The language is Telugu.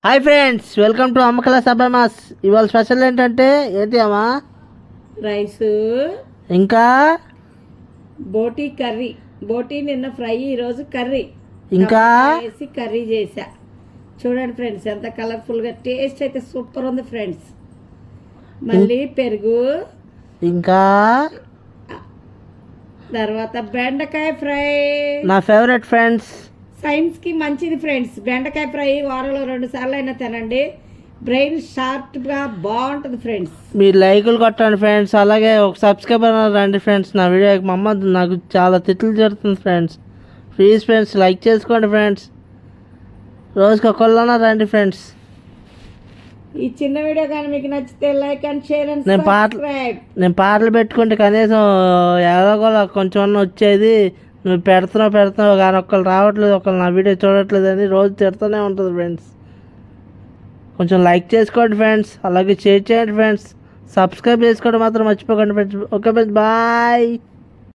హాయ్ ఫ్రెండ్స్, వెల్కమ్ టు అమ్మకల సభమాస్. ఇవాళ స్పెషల్ ఏంటంటే ఏంటి అమ్మా? రైస్ ఇంకా బోటీ కర్రీ. బోటీ నిన్న ఫ్రై, ఈరోజు కర్రీ. ఇంకా వేసి కర్రీ చేసా. చూడండి ఫ్రెండ్స్, ఎంత కలర్ఫుల్గా, టేస్ట్ అయితే సూపర్ ఉంది ఫ్రెండ్స్. మళ్ళీ పెరుగు, ఇంకా తర్వాత బెండకాయ ఫ్రై. నా ఫేవరెట్ ఫ్రెండ్స్. సైన్స్కి మంచిది ఫ్రెండ్స్. బెండకాయ ఫ్రై వారంలో 2 సార్లు అయినా తినండి. బ్రెయిన్ షార్ప్గా బాగుంటుంది ఫ్రెండ్స్. మీరు లైకులు కొట్టండి ఫ్రెండ్స్, అలాగే ఒక సబ్స్క్రైబర్ రండి ఫ్రెండ్స్. నా వీడియోకి మా అమ్మ నాకు చాలా తిట్లు జరుగుతుంది ఫ్రెండ్స్. ప్లీజ్ ఫ్రెండ్స్ లైక్ చేసుకోండి ఫ్రెండ్స్. రోజుకి ఒకళ్ళన్నా రండి ఫ్రెండ్స్. ఈ చిన్న వీడియో కానీ మీకు నచ్చితే like and share and subscribe. నేను పాటలు పెట్టుకుంటే కనీసం ఎలాగోలా కొంచెం వచ్చేది. నువ్వు పెడుతున్నావు కానీ ఒక్కళ్ళు రావట్లేదు, ఒకళ్ళు నా వీడియో చూడట్లేదు అని రోజు తిడుతూనే ఉంటుంది ఫ్రెండ్స్. కొంచెం లైక్ చేసుకోండి ఫ్రెండ్స్, అలాగే షేర్ చేయండి ఫ్రెండ్స్. సబ్స్క్రైబ్ చేసుకోవడం మాత్రం మర్చిపోకండి ఫ్రెండ్స్. Okay friends, bye.